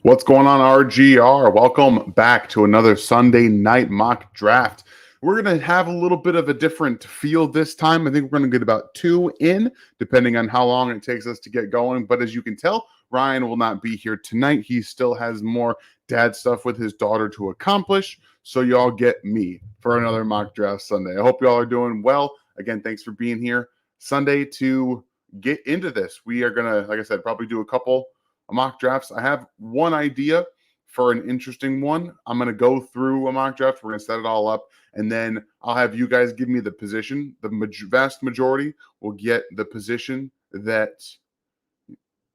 What's going on, RGR? Welcome back to another Sunday night mock draft. We're going to have a little bit of a different feel this time. I think we're going to get about 2 in, depending on how long it takes us to get going. But as you can tell, Ryan will not be here tonight. He still has more dad stuff with his daughter to accomplish. So y'all get me for another mock draft Sunday. I hope y'all are doing well. Again, thanks for being here Sunday to get into this. We are going to, like I said, probably do a couple mock drafts. I have one idea for an interesting one. I'm going to go through a mock draft. We're going to set it all up, and then I'll have you guys give me the position. The vast majority will get the position that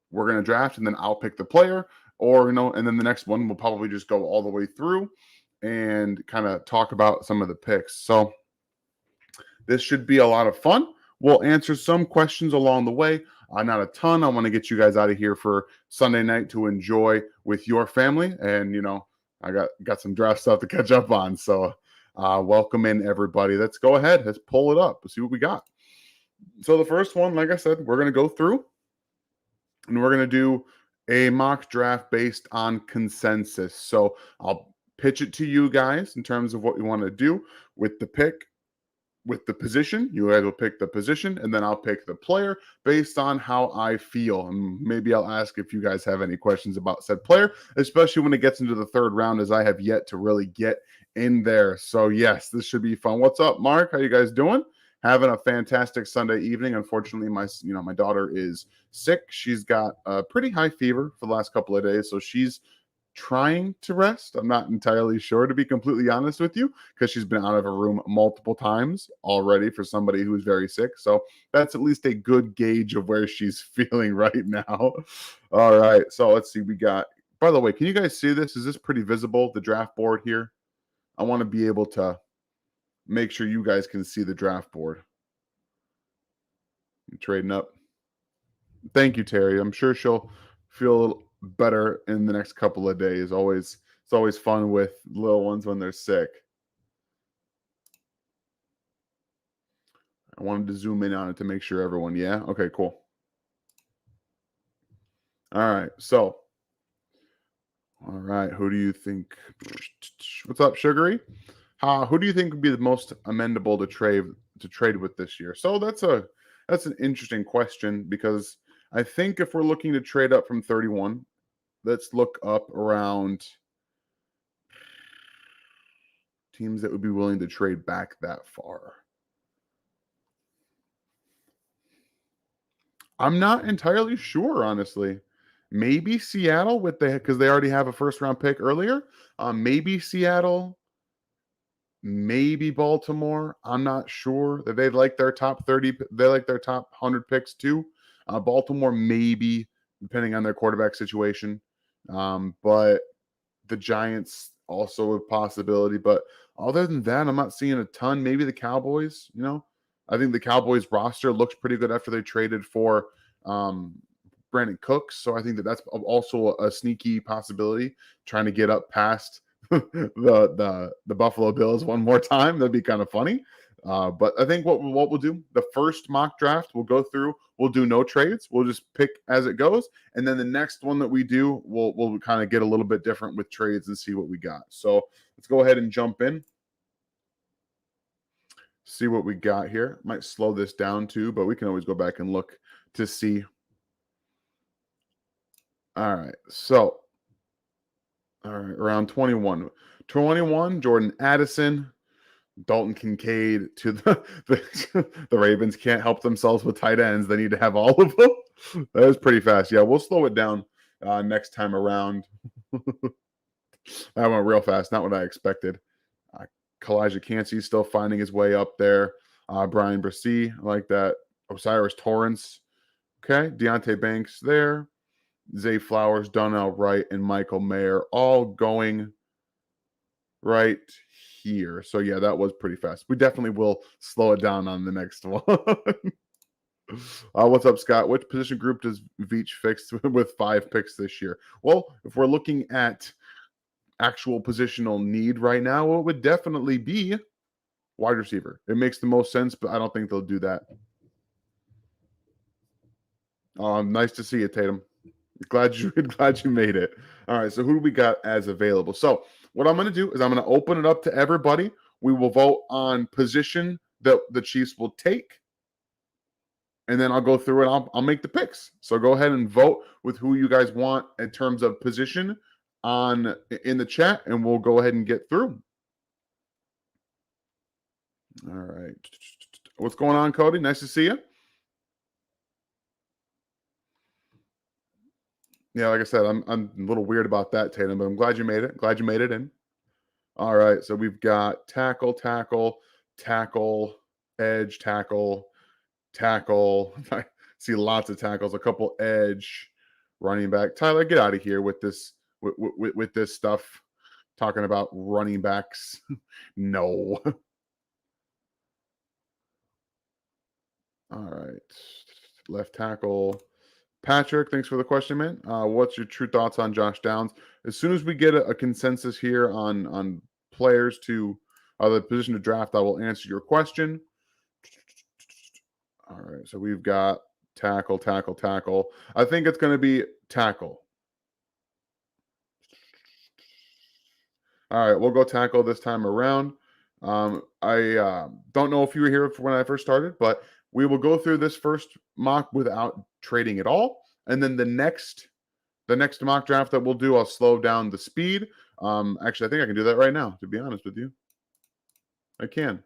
we're going to draft, and then I'll pick the player, or, and then the next one will probably just go all the way through and kind of talk about some of the picks. So this should be a lot of fun. We'll answer some questions along the way. Not a ton. I want to get you guys out of here for Sunday night to enjoy with your family. And, I got some draft stuff to catch up on. So welcome in, everybody. Let's go ahead. Let's pull it up. Let's see what we got. So the first one, like I said, we're going to go through. And we're going to do a mock draft based on consensus. So I'll pitch it to you guys in terms of what you want to do with the pick. With the position, you guys will pick the position, and then I'll pick the player based on how I feel. And maybe I'll ask if you guys have any questions about said player, especially when it gets into the third round, as I have yet to really get in there. So yes, this should be fun. What's up, Mark? How you guys doing? Having a fantastic Sunday evening. Unfortunately, my daughter is sick. She's got a pretty high fever for the last couple of days, so she's trying to rest. I'm not entirely sure, to be completely honest with you, because she's been out of her room multiple times already for somebody who's very sick. So that's at least a good gauge of where she's feeling right now. All right. So let's see. We got, by the way, can you guys see this? Is this pretty visible, the draft board here? I want to be able to make sure you guys can see the draft board. I'm trading up. Thank you, Terry. I'm sure she'll feel better in the next couple of days. It's always fun with little ones when they're sick. I wanted to zoom in on it to make sure everyone, yeah? Okay, cool. All right, so, all right, who do you think? What's up, Sugary? Who do you think would be the most amendable to trade with this year? So that's an interesting question, because I think if we're looking to trade up from 31, let's look up around teams that would be willing to trade back that far. I'm not entirely sure, honestly. Maybe Seattle because they already have a first round pick earlier. Maybe Seattle, maybe Baltimore. I'm not sure that they like their top 30. They like their top 100 picks too. Baltimore, maybe, depending on their quarterback situation. But the Giants also a possibility. But other than that, I'm not seeing a ton. Maybe the Cowboys, I think the Cowboys roster looks pretty good after they traded for Brandon Cooks. So I think that's also a sneaky possibility, trying to get up past the Buffalo Bills one more time. That'd be kind of funny. But I think what we'll do, the first mock draft we'll go through, we'll do no trades. We'll just pick as it goes. And then the next one that we do, we'll kind of get a little bit different with trades and see what we got. So let's go ahead and jump in. See what we got here. Might slow this down too, but we can always go back and look to see. All right. So, all right, around 21. 21, Jordan Addison, Dalton Kincaid to the Ravens can't help themselves with tight ends. They need to have all of them. That was pretty fast. Yeah, we'll slow it down next time around. That went real fast. Not what I expected. Kalijah Cansey still finding his way up there. Brian Brissy, I like that. Osiris Torrance. Okay, Deontay Banks there. Zay Flowers, Donnell Wright, and Michael Mayer all going right here. So yeah, that was pretty fast. We definitely will slow it down on the next one. What's up, Scott? Which position group does Veach fix with 5 picks this year? Well, if we're looking at actual positional need right now, it would definitely be wide receiver. It makes the most sense, but I don't think they'll do that. Nice to see you, Tatum. Glad you made it. All right, so who do we got as available? So what I'm going to do is I'm going to open it up to everybody. We will vote on position that the Chiefs will take, and then I'll go through it. I'll make the picks. So go ahead and vote with who you guys want in terms of position on in the chat, and we'll go ahead and get through. All right, what's going on, Cody? Nice to see you. Yeah, like I said, I'm a little weird about that, Tatum, but I'm glad you made it. Glad you made it in. All right, so we've got tackle, edge, tackle. I see lots of tackles, a couple edge, running back. Tyler, get out of here with this with this stuff. Talking about running backs. No. All right, left tackle. Patrick, thanks for the question, man. What's your true thoughts on Josh Downs? As soon as we get a consensus here on players to the position to draft, I will answer your question. All right, so we've got tackle. I think it's going to be tackle. All right, we'll go tackle this time around. I don't know if you were here when I first started, but we will go through this first mock without trading at all, and then the next mock draft that we'll do, I'll slow down the speed. Actually, I think I can do that right now, to be honest with you. I can.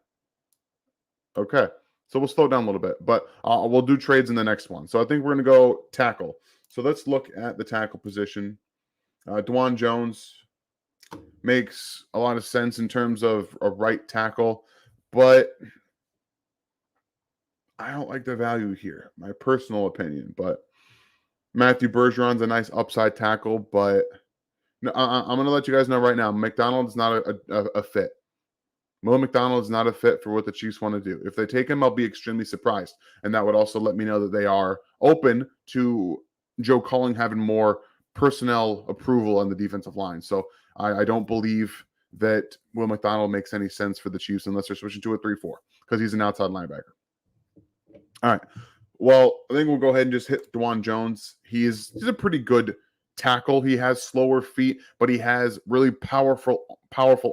Okay. So we'll slow down a little bit, but we'll do trades in the next one. So I think we're going to go tackle. So let's look at the tackle position. Dwan Jones makes a lot of sense in terms of a right tackle, but I don't like the value here. My personal opinion, but Matthew Bergeron's a nice upside tackle, but no, I'm going to let you guys know right now. McDonald's not a fit. Will McDonald is not a fit for what the Chiefs want to do. If they take him, I'll be extremely surprised. And that would also let me know that they are open to Joe Cullen having more personnel approval on the defensive line. So I don't believe that Will McDonald makes any sense for the Chiefs unless they're switching to a 3-4 because he's an outside linebacker. All right. Well, I think we'll go ahead and just hit Dwan Jones. He's a pretty good tackle. He has slower feet, but he has really powerful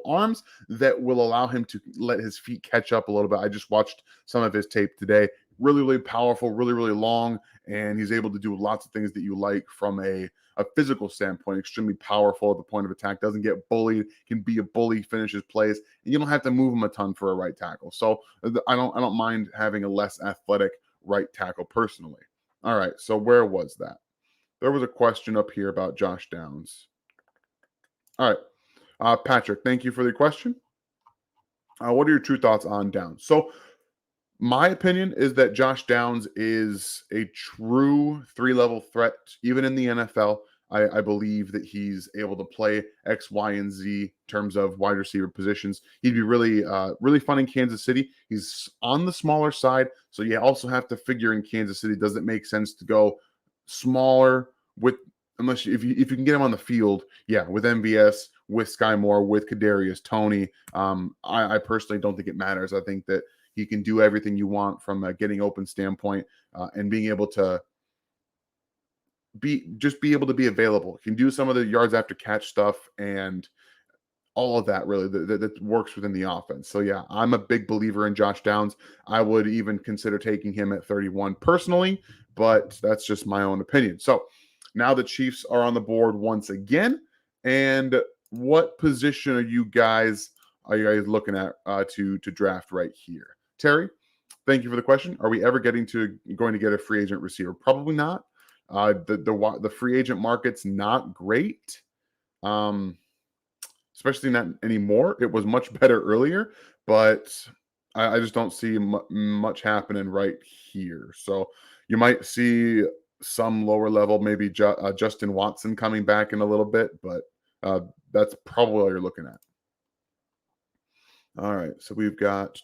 arms that will allow him to let his feet catch up a little bit. I just watched some of his tape today. Really powerful, really long, and he's able to do lots of things that you like from a physical standpoint. Extremely powerful at the point of attack. Doesn't get bullied. Can be a bully. Finishes plays, and you don't have to move him a ton for a right tackle. So I don't mind having a less athletic right tackle personally. All right. So where was that? There was a question up here about Josh Downs. All right. Patrick, thank you for the question. What are your true thoughts on Downs? So my opinion is that Josh Downs is a true 3-level threat, even in the NFL. I believe that he's able to play X, Y, and Z in terms of wide receiver positions. He'd be really fun in Kansas City. He's on the smaller side, so you also have to figure in Kansas City, does it make sense to go smaller if you can get him on the field? Yeah, with MVS, with Sky Moore, with Kadarius Toney. I personally don't think it matters. I think that he can do everything you want from a getting open standpoint and being able to be able to be available. He can do some of the yards after catch stuff and all of that really that works within the offense. So yeah, I'm a big believer in Josh Downs. I would even consider taking him at 31 personally, but that's just my own opinion. So now the Chiefs are on the board once again. And what position are you guys looking at to draft right here? Terry, thank you for the question. Are we ever going to get a free agent receiver? Probably not. The free agent market's not great, especially not anymore. It was much better earlier, but I just don't see much happening right here. So you might see some lower level, maybe Justin Watson coming back in a little bit, but that's probably all you're looking at. All right, so we've got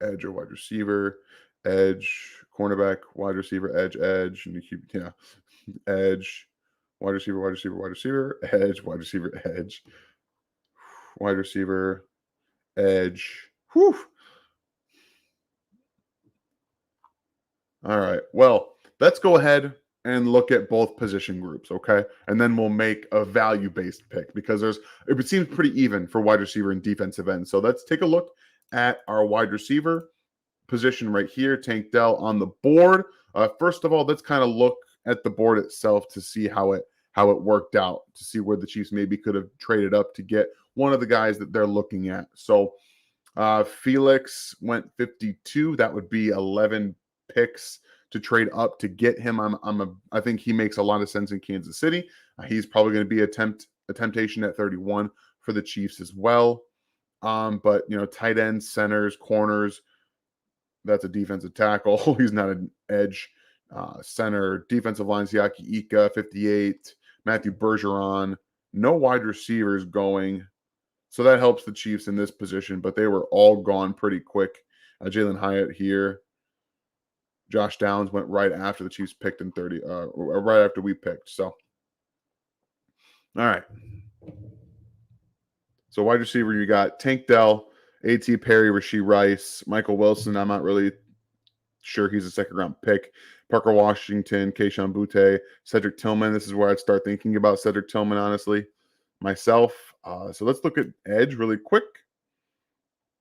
edge or wide receiver, edge, cornerback, wide receiver, edge, and you keep edge, wide receiver, edge, wide receiver, edge, wide receiver, edge. Whew. All right. Well, let's go ahead and look at both position groups, okay? And then we'll make a value-based pick because it seems pretty even for wide receiver and defensive end. So let's take a look at our wide receiver position right here. Tank Dell on the board. First of all, let's kind of look at the board itself to see how it worked out, to see where the Chiefs maybe could have traded up to get one of the guys that they're looking at. So Felix went 52. That would be 11 picks to trade up to get him. I think he makes a lot of sense in Kansas City. He's probably going to be a temptation at 31 for the Chiefs as well. But tight ends, centers, corners, that's a defensive tackle. He's not an edge. Center, defensive line, Siaki Ika, 58. Matthew Bergeron. No wide receivers going. So that helps the Chiefs in this position, but they were all gone pretty quick. Jalen Hyatt here. Josh Downs went right after the Chiefs picked in 30, right after we picked. So, all right. So wide receiver, you got Tank Dell, A.T. Perry, Rashee Rice, Michael Wilson. I'm not really sure he's a second-round pick. Parker Washington, Keyshawn Butte, Cedric Tillman. This is where I'd start thinking about Cedric Tillman, honestly, myself. So let's look at edge really quick.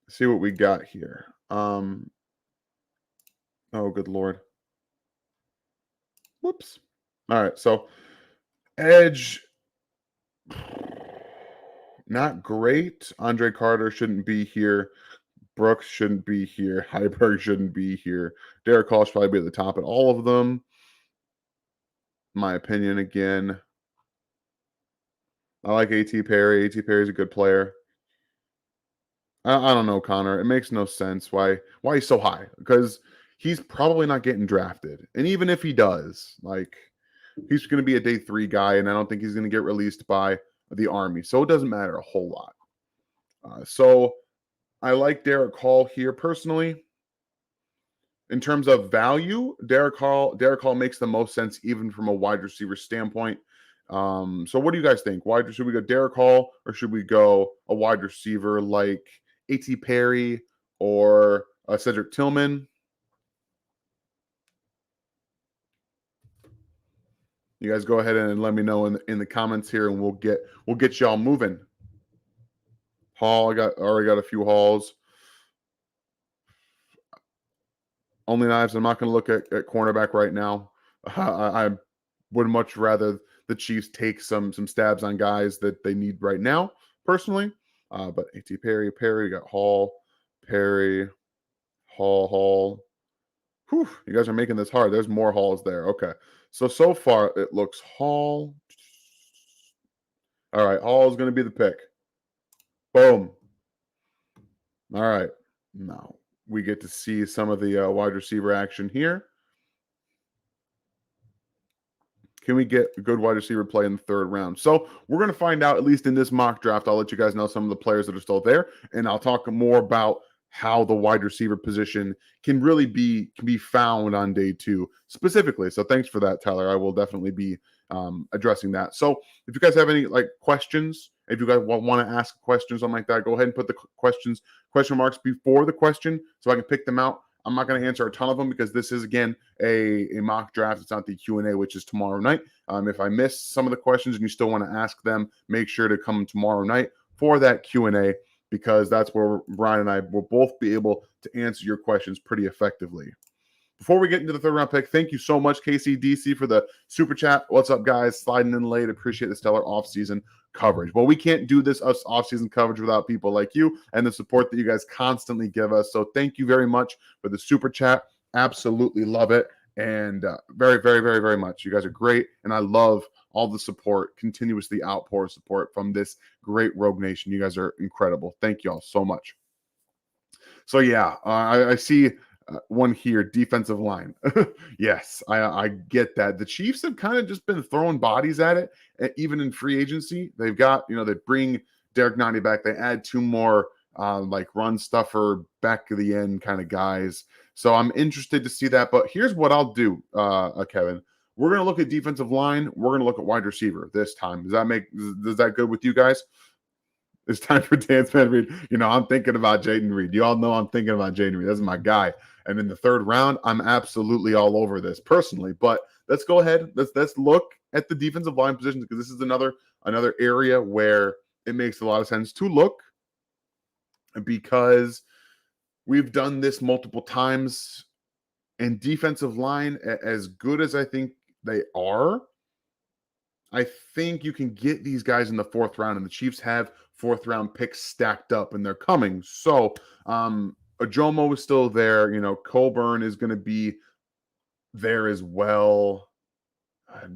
See what we got here. Oh, good Lord. Whoops. All right, so edge, not great. Andre Carter shouldn't be here. Brooks shouldn't be here. Heiberg shouldn't be here. Derek Hall should probably be at the top at all of them. My opinion again. I like A.T. Perry. A.T. Perry's a good player. I don't know, Connor. It makes no sense why he's so high, because he's probably not getting drafted. And even if he does, he's going to be a day 3 guy, and I don't think he's going to get released by the Army. So it doesn't matter a whole lot. So I like Derek Hall here personally. In terms of value, Derek Hall makes the most sense even from a wide receiver standpoint. So what do you guys think? Should we go Derek Hall, or should we go a wide receiver like A.T. Perry or Cedric Tillman? You guys go ahead and let me know in the comments here, and we'll get y'all moving. Hall, already got a few Halls. Only Knives. I'm not going to look at cornerback right now. I would much rather the Chiefs take some stabs on guys that they need right now, personally. But A.T. Perry, we got Hall, Perry, Hall. Whew, you guys are making this hard. There's more Halls there. Okay. So far, it looks Hall. All right, Hall is going to be the pick. Boom. All right. Now we get to see some of the wide receiver action here. Can we get a good wide receiver play in the 3rd round? So we're going to find out, at least in this mock draft. I'll let you guys know some of the players that are still there, and I'll talk more about how the wide receiver position can be found on day 2 specifically. So thanks for that, Tyler. I will definitely be addressing that. So if you guys have any questions, if you guys want to ask a question, something like that, go ahead and put the question marks before the question so I can pick them out. I'm not going to answer a ton of them because this is, again, a mock draft. It's not the Q&A, which is tomorrow night. If I miss some of the questions and you still want to ask them, make sure to come tomorrow night for that Q&A, because that's where Brian and I will both be able to answer your questions pretty effectively. Before we get into the 3rd round pick, thank you so much, KCDC, for the super chat. What's up, guys? Sliding in late. Appreciate the stellar offseason coverage. Well, we can't do this offseason coverage without people like you and the support that you guys constantly give us. So thank you very much for the super chat. Absolutely love it. And very, very, very, very much. You guys are great. And I love all the support, continuously outpour support from this great Rogue Nation. You guys are incredible. Thank you all so much. So yeah, I see one here, defensive line. Yes, I get that. The Chiefs have kind of just been throwing bodies at it, even in free agency. They've got, they bring Derek Nani back. They add 2 more run stuffer, back of the end kind of guys. So I'm interested to see that. But here's what I'll do, Kevin. We're going to look at defensive line. We're going to look at wide receiver this time. Does that good with you guys? It's time for Dance Man Reed. You know, I'm thinking about Jaden Reed. You all know I'm thinking about Jaden Reed. That's my guy. And in the third round, I'm absolutely all over this personally. But let's go ahead. Let's look at the defensive line positions, because this is another area where it makes a lot of sense to look, because we've done this multiple times. And defensive line, as good as I think they are, I think you can get these guys in the fourth round, and the Chiefs have fourth round picks stacked up, and they're coming. So, Ajomo is still there. You know, Colburn is going to be there as well.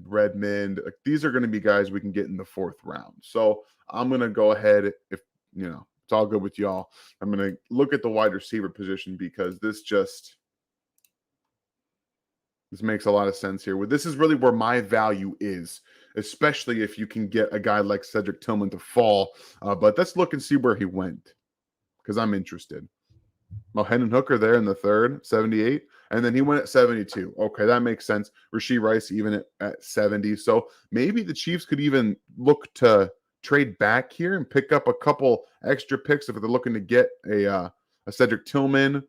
Redmond, like, these are going to be guys we can get in the fourth round. So, I'm going to go ahead, if you know, it's all good with y'all. I'm going to look at the wide receiver position, because this makes a lot of sense here. This is really where my value is, especially if you can get a guy like Cedric Tillman to fall. But let's look and see where he went, because I'm interested. Well, Hendon Hooker there in the third, 78. And then he went at 72. Okay, that makes sense. Rashee Rice even at 70. So maybe the Chiefs could even look to trade back here and pick up a couple extra picks if they're looking to get a Cedric Tillman,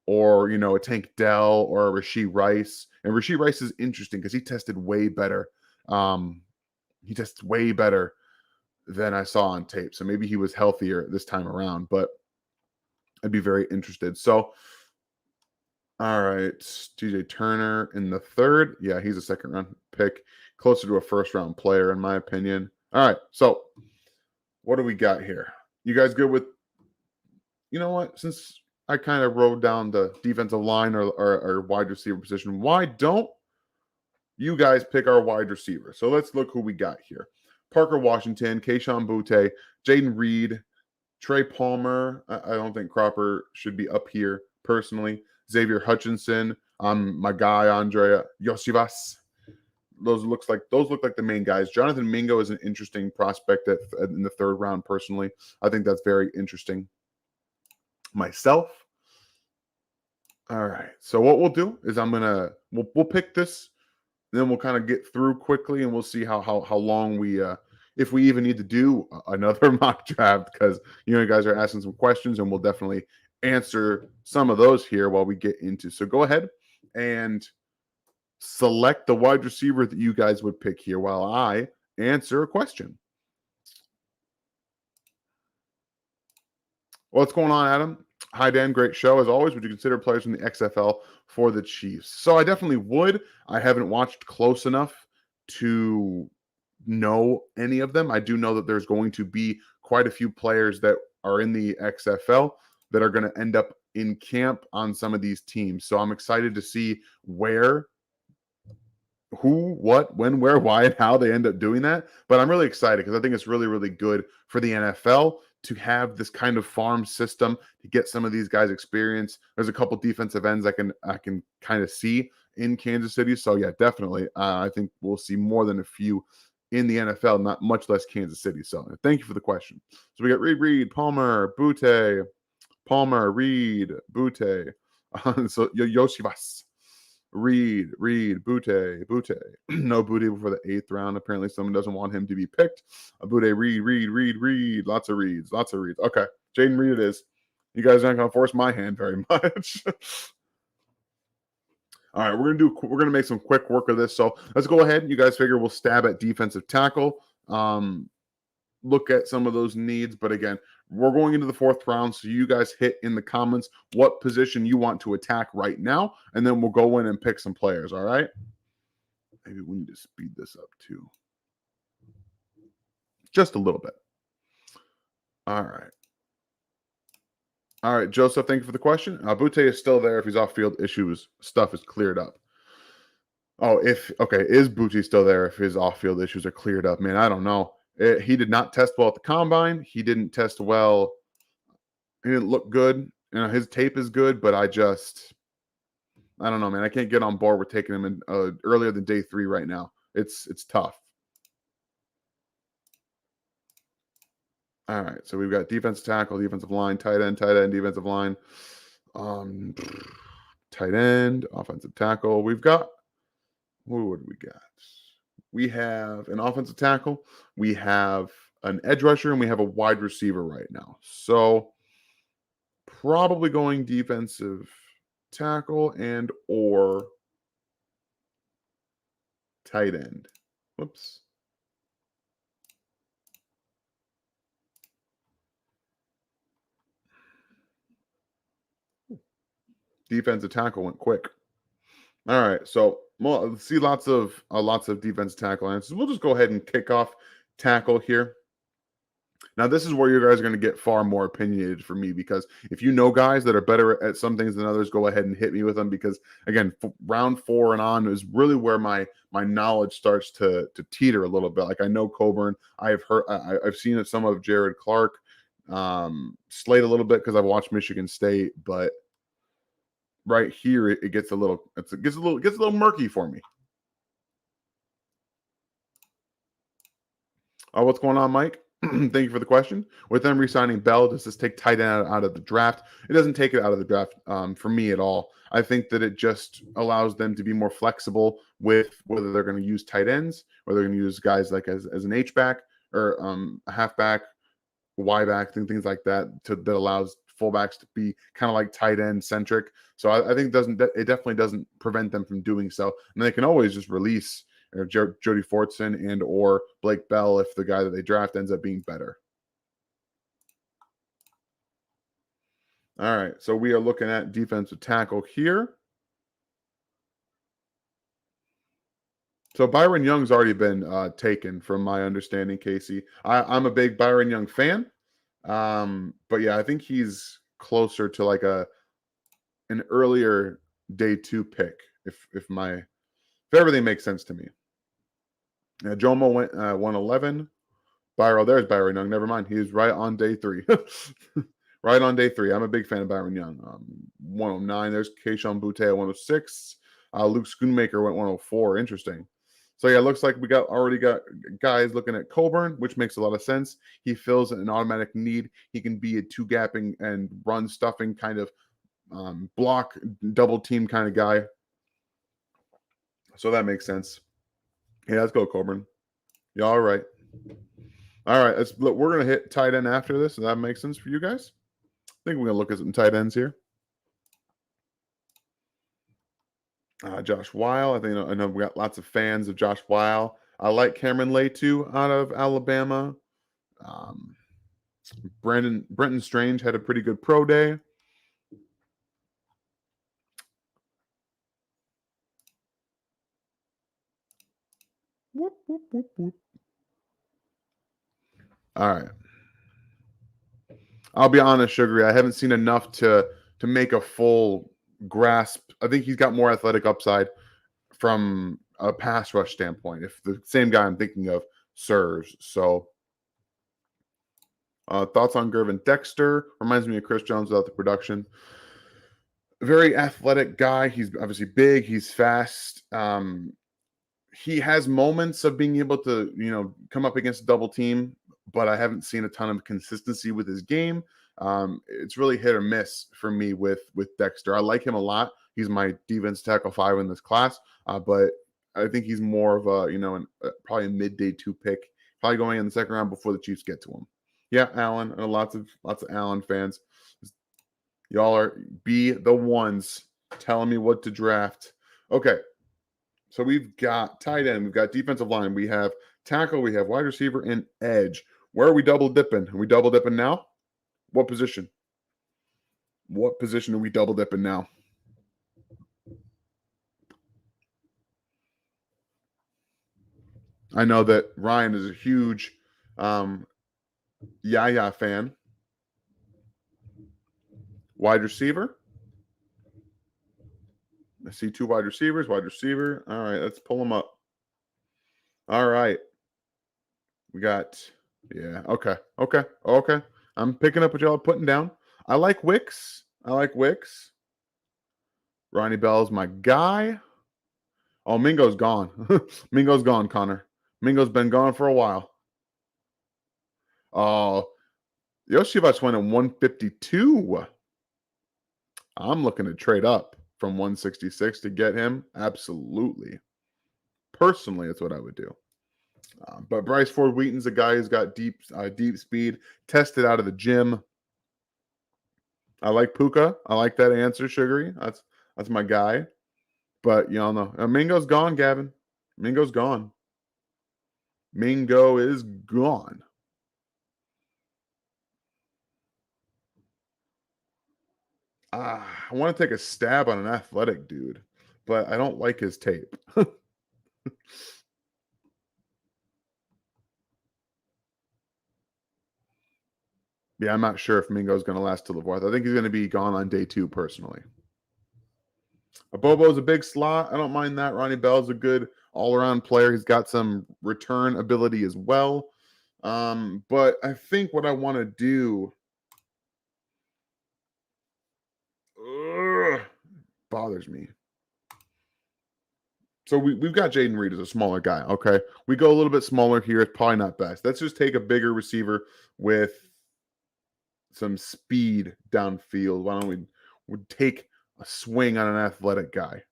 or, you know, a Tank Dell or a Rashee Rice. And Rashee Rice is interesting because he tested way better. He tested way better than I saw on tape. So maybe he was healthier this time around, but I'd be very interested. So, all right, DJ Turner in the third. Yeah, he's a second round pick, closer to a first round player, in my opinion. All right, so what do we got here? You guys good with, you know what, since I kind of wrote down the defensive line or wide receiver position, why don't you guys pick our wide receiver? So let's look who we got here. Parker Washington, Kayshon Boutte, Jaden Reed, Trey Palmer. I don't think Cropper should be up here personally. Xavier Hutchinson, my guy Andrea Yosivas. Those look like the main guys. Jonathan Mingo is an interesting prospect in the third round. Personally, I think that's very interesting. Myself. All right. So what we'll do is we'll pick this, and then we'll kind of get through quickly, and we'll see how long we if we even need to do another mock draft, because you guys are asking some questions, and we'll definitely answer some of those here while we get into. So go ahead and select the wide receiver that you guys would pick here while I answer a question. What's going on, Adam? Hi, Dan. Great show. As always, would you consider players from the XFL for the Chiefs? So I definitely would. I haven't watched close enough to know any of them. I do know that there's going to be quite a few players that are in the XFL that are going to end up in camp on some of these teams. So I'm excited to see where, who, what, when, where, why, and how they end up doing that. But I'm really excited because I think it's really, really good for the NFL to have this kind of farm system to get some of these guys experience. There's a couple defensive ends I can kind of see in Kansas City. So yeah, definitely. I think we'll see more than a few in the NFL, not much less Kansas City. So thank you for the question. So we got Reed, Palmer, Boutte, Reed, Boutte. So Yoshivas. Reed, Boutte. No Boutte before the 8th round. Apparently, someone doesn't want him to be picked. Boutte, Reed. Lots of Reeds. Okay, Jaden Reed it is. You guys aren't gonna force my hand very much. All right, we're gonna make some quick work of this. So let's go ahead. You guys figure we'll stab at defensive tackle. Look at some of those needs, but again, we're going into the 4th round, so you guys hit in the comments what position you want to attack right now, and then we'll go in and pick some players. All right, maybe we need to speed this up too, just a little bit. All right, Joseph, thank you for the question. Boutte is still there. If he's off field issues, stuff is cleared up. Oh, is Boutte still there if his off field issues are cleared up? Man, I don't know. He did not test well at the combine. He didn't test well. He didn't look good. His tape is good, but I don't know, man. I can't get on board with taking him in earlier than day 3 right now. It's tough. All right, so we've got defensive tackle, defensive line, tight end, defensive line, tight end, offensive tackle. We've got, what do we got? We have an offensive tackle. We have an edge rusher, and we have a wide receiver right now. So probably going defensive tackle and or tight end. Whoops. Defensive tackle went quick. All right, so well, see lots of defensive tackle answers. We'll just go ahead and kick off tackle here. Now, this is where you guys are going to get far more opinionated for me, because if you know guys that are better at some things than others, go ahead and hit me with them, because again, round 4 and on is really where my knowledge starts to teeter a little bit. Like I know Coburn, I've seen some of Jared Clark, Slade a little bit because I've watched Michigan State, but right here it gets a little murky for me. What's going on, Mike? Thank you for the question. With them re-signing Bell, does this take tight end out of the draft? It doesn't take it out of the draft for me at all. I think that it just allows them to be more flexible with whether they're going to use tight ends, whether they're going to use guys like as an H-back or a halfback, Y-back, things like that, that allows fullbacks to be kind of like tight end centric. So I think it definitely doesn't prevent them from doing so. And they can always just release Jody Fortson and or Blake Bell if the guy that they draft ends up being better. All right, so we are looking at defensive tackle here. So Byron Young's already been taken, from my understanding, Casey. I'm a big Byron Young fan, but yeah, I think he's closer to like an earlier day 2 pick, if everything makes sense to me. Jomo went 111. There's Byron Young. Never mind. He was right on day 3. Right on day 3. I'm a big fan of Byron Young. 109. There's Keishon Butte at 106. Luke Schoonmaker went 104. Interesting. So yeah, it looks like we already got guys looking at Coburn, which makes a lot of sense. He fills an automatic need. He can be a 2-gapping and run stuffing kind of block, double team kind of guy. So that makes sense. Yeah, let's go Coburn. Yeah, all right. All right, look, we're going to hit tight end after this. Does that make sense for you guys? I think we're going to look at some tight ends here. Josh Weil. I know we got lots of fans of Josh Weil. I like Cameron Letu out of Alabama. Brenton Strange had a pretty good pro day. Whoop, whoop, whoop, whoop. All right. I'll be honest, Sugary. I haven't seen enough to make a full grasp. I think he's got more athletic upside from a pass rush standpoint, if the same guy I'm thinking of serves. So thoughts on Gervin Dexter? Reminds me of Chris Jones without the production. Very athletic guy. He's obviously big. He's fast. He has moments of being able to, come up against a double team, but I haven't seen a ton of consistency with his game. It's really hit or miss for me with Dexter. I like him a lot. He's my defense tackle 5 in this class, but I think he's more of probably a midday 2 pick, probably going in the second round before the Chiefs get to him. Yeah, Allen, and lots of Allen fans. Y'all are be the ones telling me what to draft. Okay, so we've got tight end, we've got defensive line, we have tackle, we have wide receiver, and edge. Where are we double dipping? Are we double dipping now? What position? What position are we double dipping now? I know that Ryan is a huge Yaya fan. Wide receiver. I see 2 wide receivers. Wide receiver. All right, let's pull them up. All right. We got, yeah, okay. I'm picking up what y'all are putting down. I like Wicks. Ronnie Bell's my guy. Oh, Mingo's gone. Mingo's gone, Connor. Mingo's been gone for a while. Oh, Yoshivas went at 152. I'm looking to trade up from 166 to get him. Absolutely. Personally, that's what I would do. But Bryce Ford Wheaton's a guy who's got deep speed, tested out of the gym. I like Puka. I like that answer, Sugary. That's my guy. But y'all know Mingo's gone, Gavin. Mingo's gone. Mingo is gone. I want to take a stab on an athletic dude, but I don't like his tape. Yeah, I'm not sure if Mingo's going to last till the fourth. I think he's going to be gone on day 2, personally. Bobo's a big slot. I don't mind that. Ronnie Bell's a good all-around player. He's got some return ability as well. But I think what I want to do bothers me. So we've got Jaden Reed as a smaller guy. Okay. We go a little bit smaller here. It's probably not best. Let's just take a bigger receiver with some speed downfield. Why don't we take a swing on an athletic guy?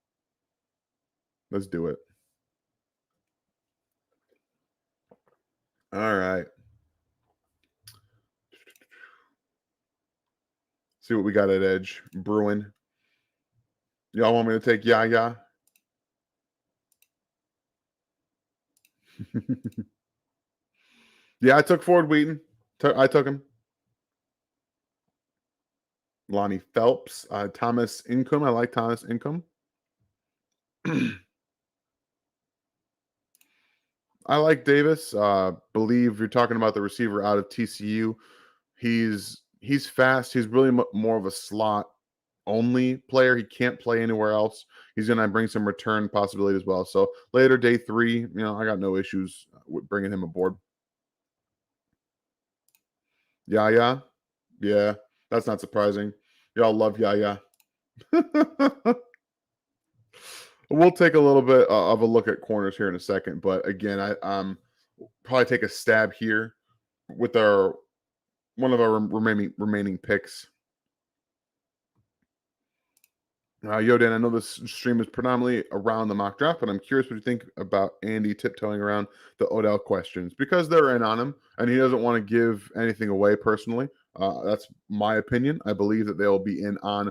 Let's do it. All right. See what we got at edge. Bruin. Y'all want me to take Yaya? Yeah, I took Ford Wheaton. I took him. Lonnie Phelps. Thomas Income. I like Thomas Income. I like Davis. Believe you're talking about the receiver out of TCU. He's fast. He's really more of a slot only player. He can't play anywhere else. He's going to bring some return possibility as well. So later, day 3, I got no issues with bringing him aboard. Yaya. Yeah, that's not surprising. Y'all love Yaya. We'll take a little bit of a look at corners here in a second, but again, I probably take a stab here with one of our remaining picks. Yodan, I know this stream is predominantly around the mock draft, but I'm curious what you think about Andy tiptoeing around the Odell questions because they're in on him and he doesn't want to give anything away personally. That's my opinion. I believe that they'll be in on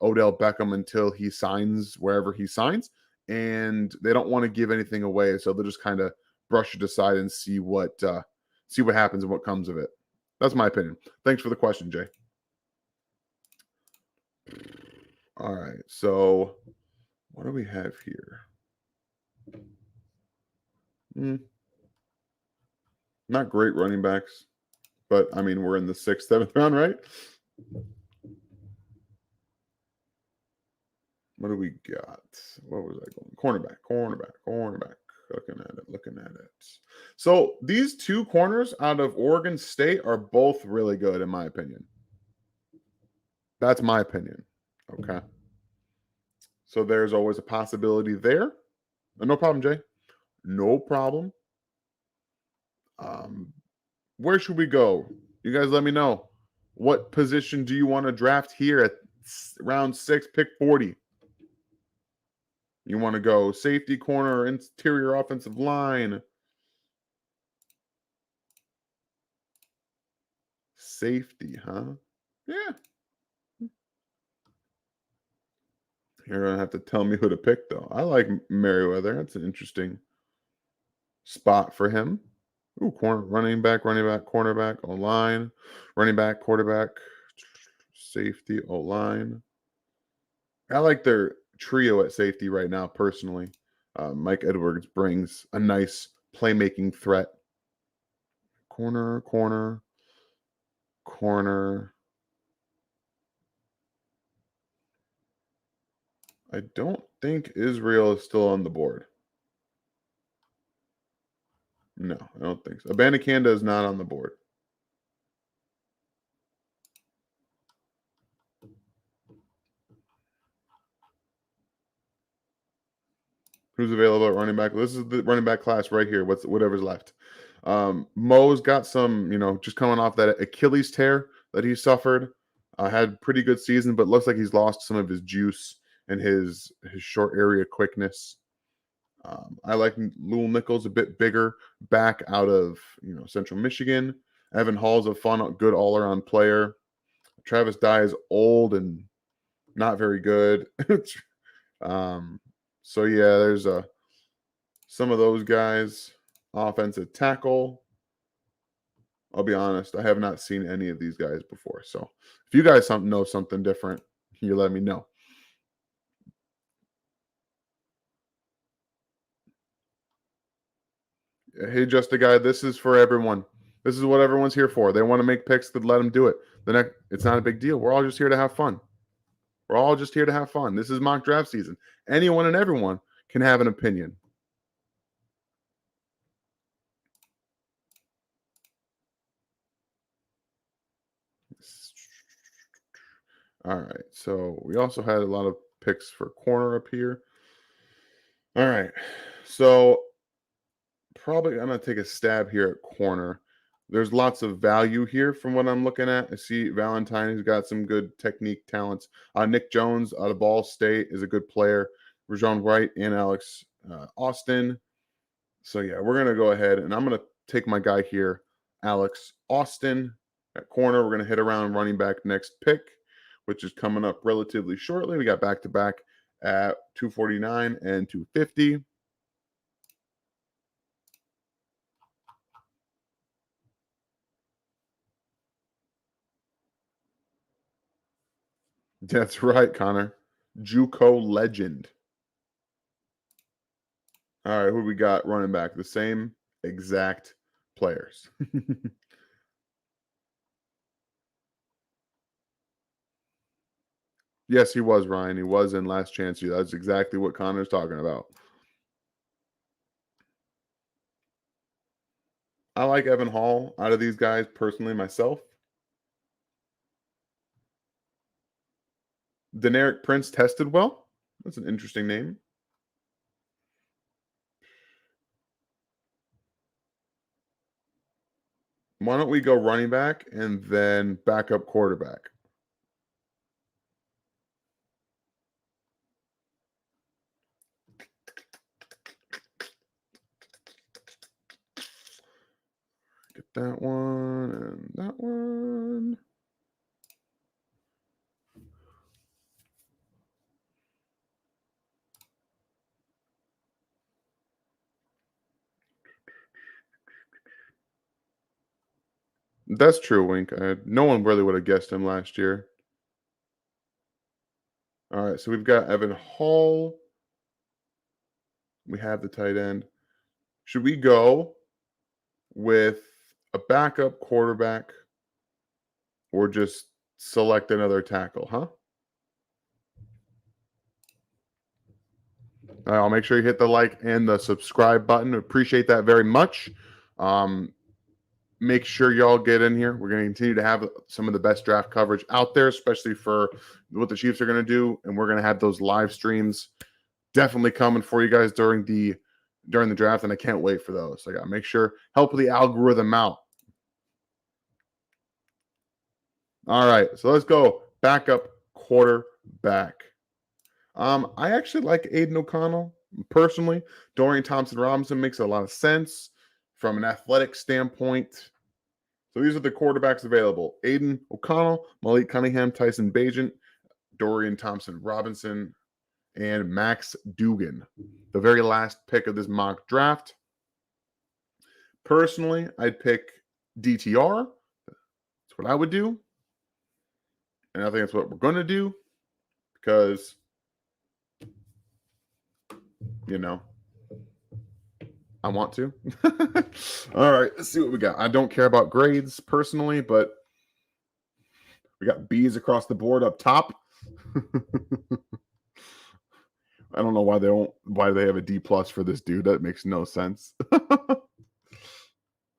Odell Beckham until he signs wherever he signs, and they don't want to give anything away, so they'll just kind of brush it aside and see what happens and what comes of it. That's my opinion. Thanks for the question, Jay. All right, so what do we have here? Not great running backs, but I mean we're in the 6th, 7th round, right? What do we got? What was I going? Cornerback. Looking at it. So these 2 corners out of Oregon State are both really good, in my opinion. That's my opinion. Okay. So there's always a possibility there. No problem, Jay. No problem. Where should we go? You guys let me know. What position do you want to draft here at round 6, pick 40? You want to go safety, corner, or interior offensive line? Safety, huh? Yeah. You're going to have to tell me who to pick, though. I like Merriweather. That's an interesting spot for him. Ooh, corner, running back, cornerback, O-line, running back, quarterback, safety, O-line. I like their trio at safety right now, personally. Mike Edwards brings a nice playmaking threat. Corner. I don't think Israel is still on the board. No, I don't think so. Abanikanda is not on the board. Who's available at running back? This is the running back class right here. Whatever's left. Mo's got some, just coming off that Achilles tear that he suffered. Had pretty good season, but looks like he's lost some of his juice and his short area quickness. I like Lou Nichols, a bit bigger back out of Central Michigan. Evan Hall's a fun, good all around player. Travis Dye is old and not very good. um, so yeah, there's some of those guys. Offensive tackle. I'll be honest, I have not seen any of these guys before. So if you guys know something different, you let me know. Hey, just a guy. This is for everyone. This is what everyone's here for. They want to make picks, then let them do it. It's not a big deal. We're all just here to have fun. We're all just here to have fun. This is mock draft season. Anyone and everyone can have an opinion. All right. So we also had a lot of picks for corner up here. All right. So probably I'm going to take a stab here at corner. There's lots of value here from what I'm looking at. I see Valentine, who's got some good technique talents. Nick Jones out of Ball State is a good player. Rajon Wright and Alex Austin. So, yeah, we're going to go ahead and I'm going to take my guy here, Alex Austin at corner. We're going to hit around running back next pick, which is coming up relatively shortly. We got back-to-back at 249 and 250. That's right, Connor. JUCO legend. All right, who we got running back? The same exact players. Yes, he was, Ryan. He was in Last Chance U. That's exactly what Connor's talking about. I like Evan Hall out of these guys personally myself. Deneric Prince tested well. That's an interesting name. Why don't we go running back and then backup quarterback? Get that one and that one. That's true, Wink. No one really would have guessed him last year. All right, so we've got Evan Hall. We have the tight end. Should we go with a backup quarterback or just select another tackle, huh? I'll make sure you hit the like and the subscribe button. Appreciate that very much. Make sure y'all get in here. We're going to continue to have some of the best draft coverage out there, especially for what the Chiefs are going to do. And we're going to have those live streams definitely coming for you guys during the draft. And I can't wait for those. So I got to make sure, help the algorithm out. All right. So let's go backup quarterback. I actually like Aiden O'Connell personally. Dorian Thompson-Robinson makes a lot of sense from an athletic standpoint. So these are the quarterbacks available: Aiden O'Connell, Malik Cunningham, Tyson Bagent, Dorian Thompson-Robinson, and Max Dugan. The very last pick of this mock draft. Personally, I'd pick DTR. That's what I would do. And I think that's what we're going to do because, I want to. All right, let's see what we got. I don't care about grades personally, but we got B's across the board up top. I don't know why they have a D plus for this dude. That makes no sense.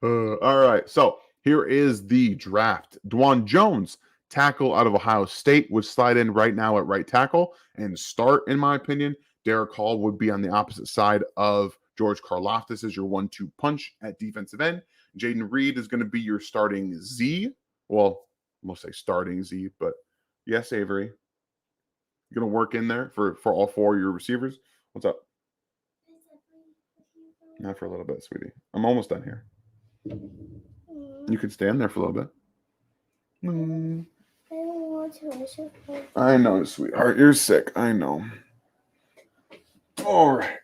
All right, so here is the draft. Dwan Jones, tackle out of Ohio State, would slide in right now at right tackle and start, in my opinion. Derek Hall would be on the opposite side of George Karlaftis as your 1-2 punch at defensive end. Jaden Reed is going to be your starting Z. Well, we'll say starting Z, but yes, Avery. You're going to work in there for all four of your receivers. What's up? Not for a little bit, sweetie. I'm almost done here. You can stand there for a little bit. I don't want to. I should play. I know, sweetheart. You're sick. I know. All right.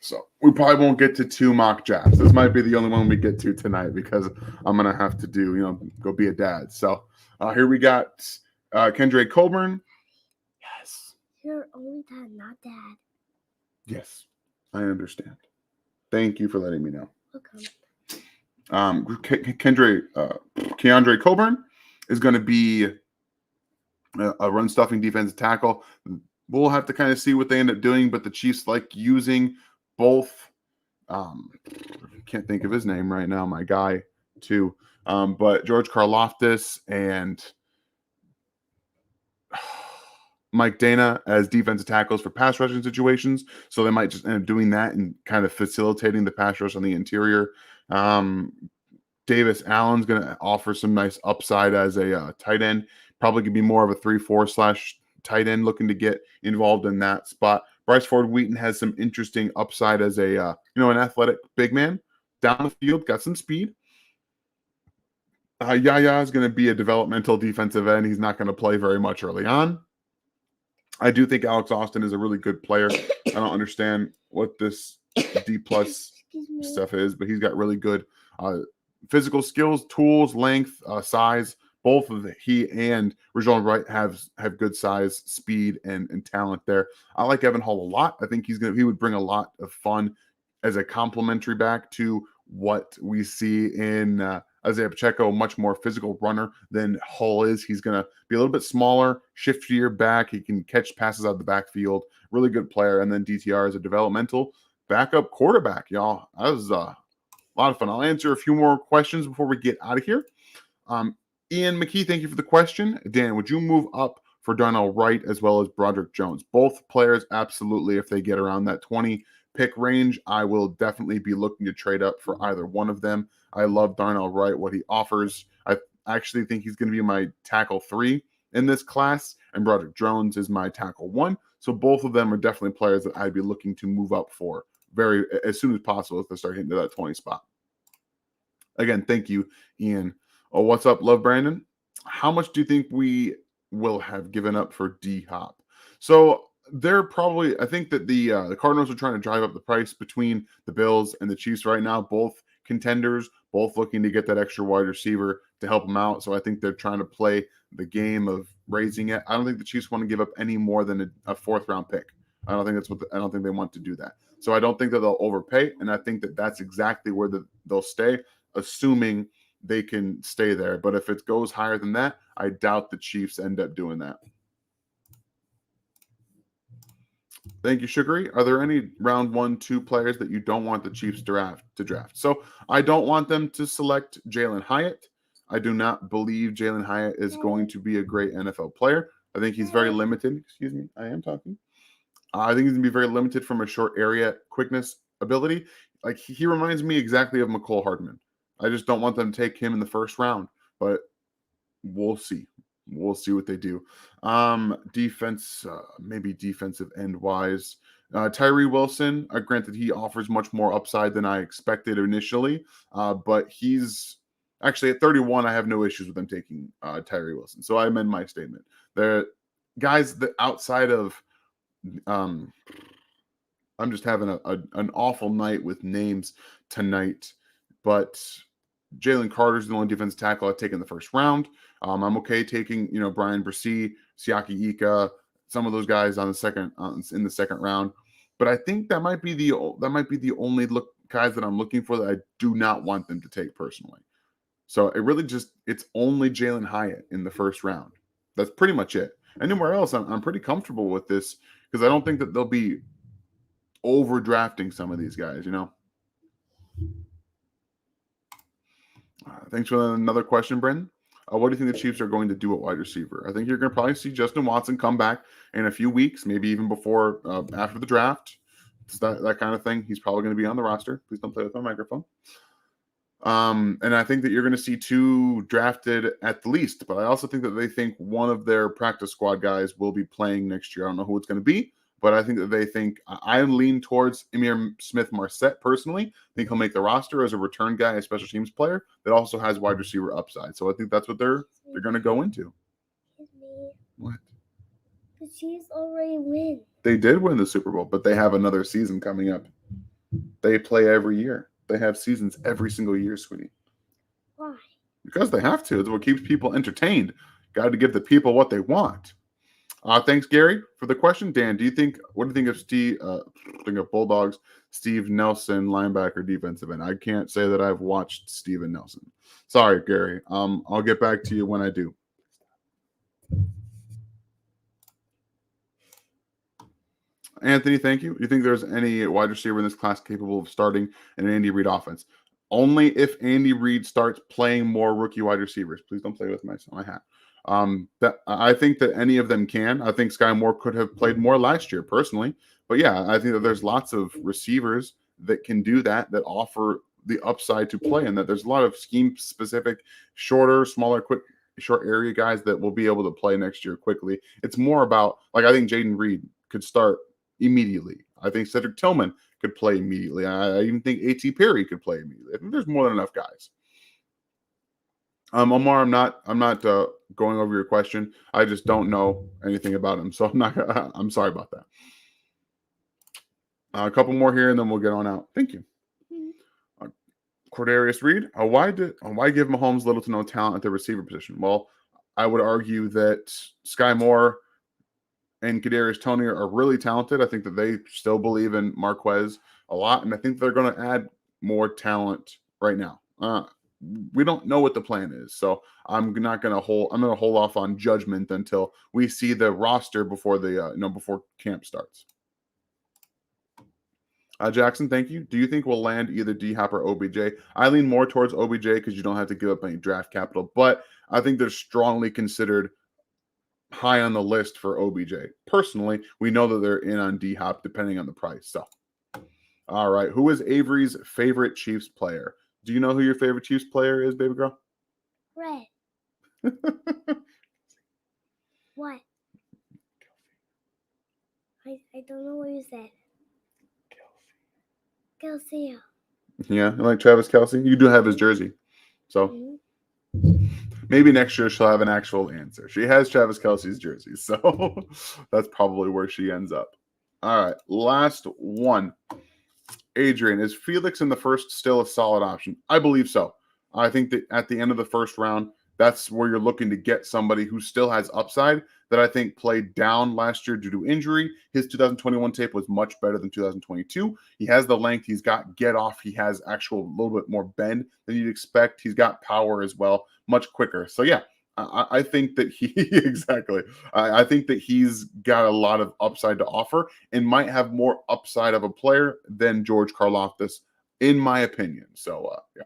So we probably won't get to 2 mock drafts. This might be the only one we get to tonight because I'm gonna have to do, go be a dad. So here we got Kendra Colburn. Yes. You're only dad, not dad. Yes, I understand. Thank you for letting me know. Okay. Keandre Coburn is going to be a run stuffing defensive tackle. We'll have to kind of see what they end up doing, but the Chiefs like using both. Can't think of his name right now, my guy, too. But George Karlaftis and Mike Dana as defensive tackles for pass rushing situations. So they might just end up doing that and kind of facilitating the pass rush on the interior. Davis Allen's going to offer some nice upside as a tight end. Probably could be more of a 3-4 / tight end looking to get involved in that spot. Bryce Ford Wheaton has some interesting upside as a an athletic big man down the field, got some speed. Yaya is going to be a developmental defensive end. He's not going to play very much early on. I do think Alex Austin is a really good player. I don't understand what this D+ stuff is, but he's got really good physical skills, tools, length, size. Both of he and Rajon Wright have good size, speed, and talent there. I like Evan Hull a lot. I think he would bring a lot of fun as a complementary back to what we see in Isaiah Pacheco, a much more physical runner than Hull is. He's going to be a little bit smaller, shiftier back. He can catch passes out of the backfield. Really good player. And then DTR is a developmental backup quarterback, y'all. That was a lot of fun. I'll answer a few more questions before we get out of here. Ian McKee, thank you for the question. Dan, would you move up for Darnell Wright as well as Broderick Jones? Both players, absolutely. If they get around that 20 pick range, I will definitely be looking to trade up for either one of them. I love Darnell Wright, what he offers. I actually think he's going to be my tackle 3 in this class, and Broderick Jones is my tackle 1. So both of them are definitely players that I'd be looking to move up for as soon as possible if they start hitting to that 20 spot. Again, thank you, Ian. Oh, what's up, Love Brandon? How much do you think we will have given up for D-Hop? So they're probably, I think that the Cardinals are trying to drive up the price between the Bills and the Chiefs right now. Both contenders, both looking to get that extra wide receiver to help them out. So I think they're trying to play the game of raising it. I don't think the Chiefs want to give up any more than a 4th round pick. I don't think they want to do that. So I don't think that they'll overpay, and I think that that's exactly where they'll stay, assuming they can stay there. But if it goes higher than that, I doubt the Chiefs end up doing that. Thank you, Sugary. Are there any round 1, 2 players that you don't want the Chiefs to draft? So I don't want them to select Jalen Hyatt. I do not believe Jalen Hyatt is going to be a great NFL player. I think he's very limited. Excuse me, I am talking. I think he's going to be very limited from a short area quickness ability. Like he reminds me exactly of McCole Hardman. I just don't want them to take him in the 1st round, but we'll see. We'll see what they do. Defense, maybe defensive end wise. Tyree Wilson, granted, he offers much more upside than I expected initially, but he's actually at 31. I have no issues with them taking Tyree Wilson. So I amend my statement. The guys that outside of, I'm just having an awful night with names tonight, but Jalen Carter's the only defensive tackle I've taken in the 1st round. I'm okay taking, Brian Bresee, Siaki Ika, some of those guys on the in the 2nd round. But I think that might be the only guys that I'm looking for that I do not want them to take personally. So it's only Jalen Hyatt in the 1st round. That's pretty much it. Anywhere else, I'm pretty comfortable with this because I don't think that they'll be overdrafting some of these guys, Thanks for another question, Brendan. What do you think the Chiefs are going to do at wide receiver? I think you're going to probably see Justin Watson come back in a few weeks, maybe even before, after the draft. It's that kind of thing. He's probably going to be on the roster. Please don't play with my microphone. And I think that you're going to see 2 drafted at the least, but I also think that they think one of their practice squad guys will be playing next year. I don't know who it's going to be, but I think that they think I lean towards Emir Smith-Marset personally. I think he'll make the roster as a return guy, a special teams player that also has wide receiver upside. So I think that's what they're going to go into. What? The Chiefs already win. They did win the Super Bowl, but they have another season coming up. They play every year. They have seasons every single year, sweetie. Why? Because they have to. It's what keeps people entertained. Got to give the people what they want. Thanks, Gary, for the question. Dan, what do you think of think of Bulldogs, Steve Nelson, linebacker, defensive end? I can't say that I've watched Steven Nelson. Sorry, Gary. I'll get back to you when I do. Anthony, thank you. Do you think there's any wide receiver in this class capable of starting in an Andy Reid offense? Only if Andy Reid starts playing more rookie wide receivers. Please don't play with my hat. That I think that any of them can. I think Sky Moore could have played more last year, personally. But yeah, I think that there's lots of receivers that can do that offer the upside to play, and that there's a lot of scheme-specific, shorter, smaller, quick, short area guys that will be able to play next year quickly. It's more about, like, I think Jaden Reed could start immediately. I think Cedric Tillman could play immediately. I even think A.T. Perry could play immediately. I think there's more than enough guys. Omar, I'm not going over your question. I just don't know anything about him, so I'm sorry about that. A couple more here, and then we'll get on out. Thank you. Cordarius Reed, why give Mahomes little to no talent at the receiver position? Well, I would argue that Sky Moore and Kadarius Toney are really talented. I think that they still believe in Marquez a lot, and I think they're going to add more talent right now. We don't know what the plan is, so I'm going to hold off on judgment until we see the roster before before camp starts. Jackson, thank you. Do you think we'll land either D-Hop or OBJ? I lean more towards OBJ because you don't have to give up any draft capital, but I think they're strongly considered high on the list for OBJ. Personally, we know that they're in on D-Hop depending on the price. So, all right. Who is Avery's favorite Chiefs player? Do you know who your favorite Chiefs player is, baby girl? Red. What? I don't know what you said. Kelsey. Yeah, like Travis Kelce. You do have his jersey. So maybe next year she'll have an actual answer. She has Travis Kelce's jersey, so that's probably where she ends up. All right, last one. Adrian, is Felix in the first still a solid option? I believe so. I think that at the end of the first round, that's where you're looking to get somebody who still has upside that I think played down last year due to injury. His 2021 tape was much better than 2022. He has the length. He's got get off. He has actual little bit more bend than you'd expect. He's got power as well, much quicker. So yeah, I think that exactly. I think that he's got a lot of upside to offer and might have more upside of a player than George Karlaftis, in my opinion. So yeah.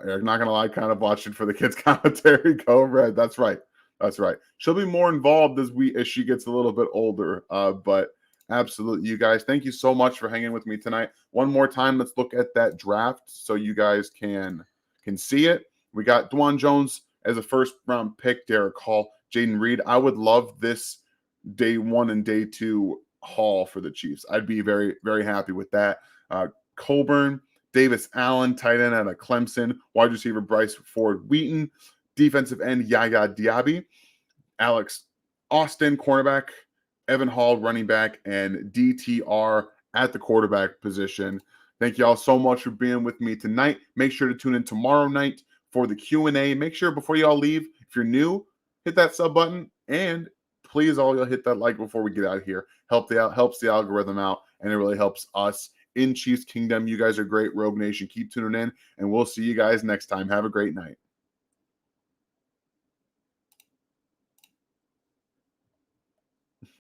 Eric, not gonna lie, kind of watching for the kids' commentary. Go Red. That's right. That's right. She'll be more involved as she gets a little bit older. But absolutely, you guys, thank you so much for hanging with me tonight. One more time, let's look at that draft so you guys can see it. We got Dwan Jones as a first round pick, Derek Hall, Jaden Reed. I would love this day 1 and day 2 haul for the Chiefs. I'd be very, very happy with that. Colburn, Davis Allen, tight end out of Clemson, wide receiver Bryce Ford Wheaton, defensive end Yaya Diaby, Alex Austin, cornerback, Evan Hall, running back, and DTR at the quarterback position. Thank you all so much for being with me tonight. Make sure to tune in tomorrow night for the Q&A. Make sure before you all leave, if you're new, hit that sub button, and please all y'all hit that like before we get out of here. Helps the algorithm out, and it really helps us in Chiefs Kingdom. You guys are great. Rogue Nation, keep tuning in, and we'll see you guys next time. Have a great night.